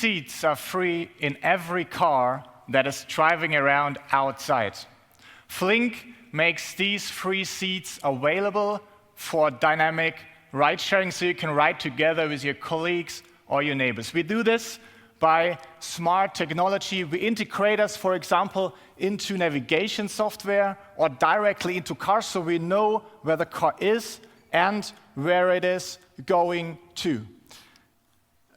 seats are free in every car that is driving around outside. Flink makes these free seats available for dynamic ride-sharing, so you can ride together with your colleagues or your neighbors. We do this by smart technology. We integrate us, for example, into navigation software or directly into cars, so we know where the car is and where it is going to.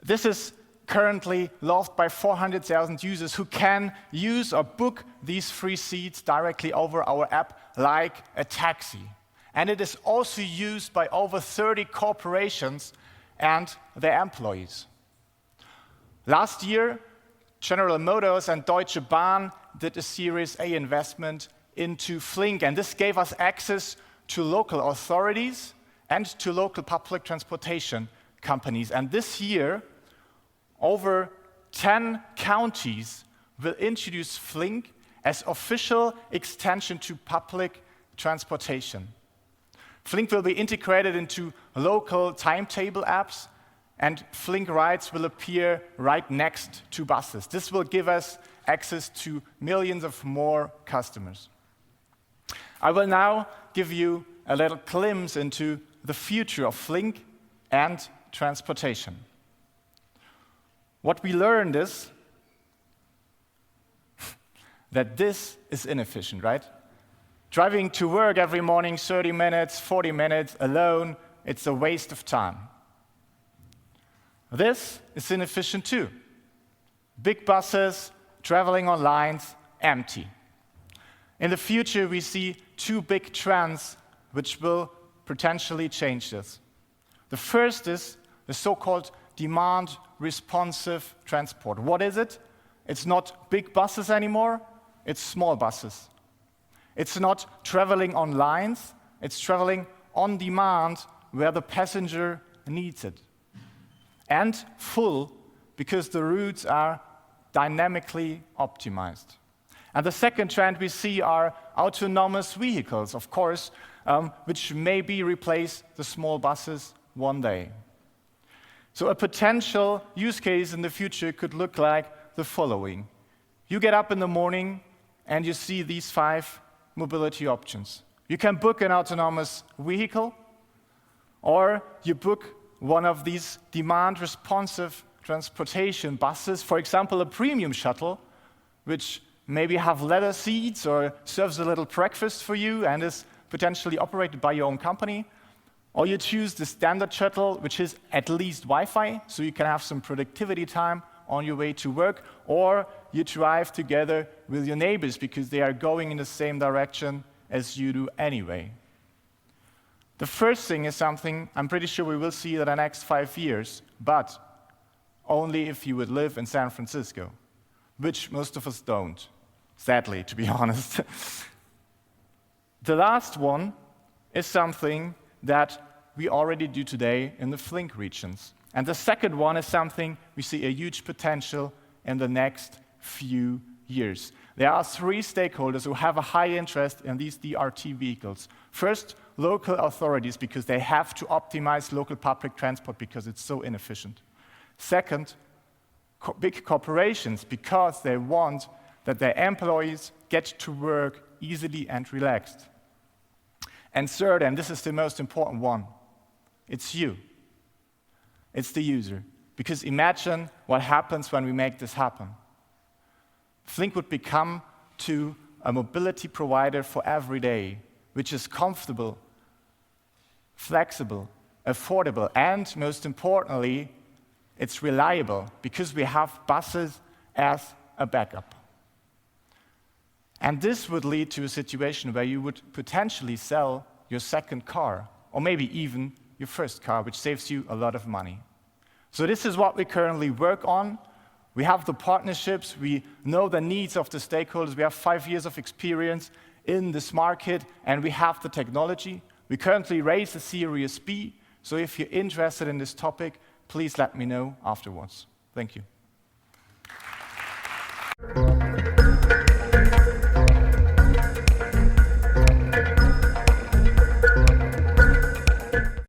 This is currently loved by 400,000 users who can use or book these free seats directly over our app like a taxi. And it is also used by over 30 corporations and their employees. Last year, General Motors and Deutsche Bahn did a Series A investment into Flink, and this gave us access to local authorities and to local public transportation companies. And this year, over 10 counties will introduce Flink as official extension to public transportation. Flink will be integrated into local timetable apps, and Flink rides will appear right next to buses. This will give us access to millions of more customers. I will now give you a little glimpse into the future of Flink and transportation. What we learned is that this is inefficient, right? Driving to work every morning 30 minutes, 40 minutes alone, it's a waste of time. This is inefficient too. Big buses traveling on lines, empty. In the future, we see two big trends which will potentially change this. The first is the so-called demand-responsive transport. What is it? It's not big buses anymore, it's small buses. It's not traveling on lines, it's traveling on demand where the passenger needs it. And full, because the routes are dynamically optimized. And the second trend we see are autonomous vehicles, of course, which maybe replace the small buses one day. So a potential use case in the future could look like the following. You get up in the morning and you see these 5 mobility options. You can book an autonomous vehicle, or you book one of these demand-responsive transportation buses, for example, a premium shuttle, which maybe have leather seats or serves a little breakfast for you and is potentially operated by your own company. Or you choose the standard shuttle, which is at least Wi-Fi, so you can have some productivity time on your way to work. Or you drive together with your neighbors because they are going in the same direction as you do anyway. The first thing is something I'm pretty sure we will see in the next 5 years, but only if you would live in San Francisco, which most of us don't, sadly, to be honest. The last one is something that we already do today in the Flink regions. And the second one is something we see a huge potential in the next few years. There are 3 stakeholders who have a high interest in these DRT vehicles. First, local authorities, because they have to optimize local public transport because it's so inefficient. Second, big corporations, because they want that their employees get to work easily and relaxed. And third, and this is the most important one, it's you. It's the user. Because imagine what happens when we make this happen. Flink would become to a mobility provider for every day, which is comfortable, flexible, affordable, and most importantly, it's reliable because we have buses as a backup. And this would lead to a situation where you would potentially sell your second car, or maybe even your first car, which saves you a lot of money. So this is what we currently work on. We have the partnerships, we know the needs of the stakeholders, we have 5 years of experience in this market, and we have the technology. We currently raise the Series B, so if you're interested in this topic, please let me know afterwards. Thank you.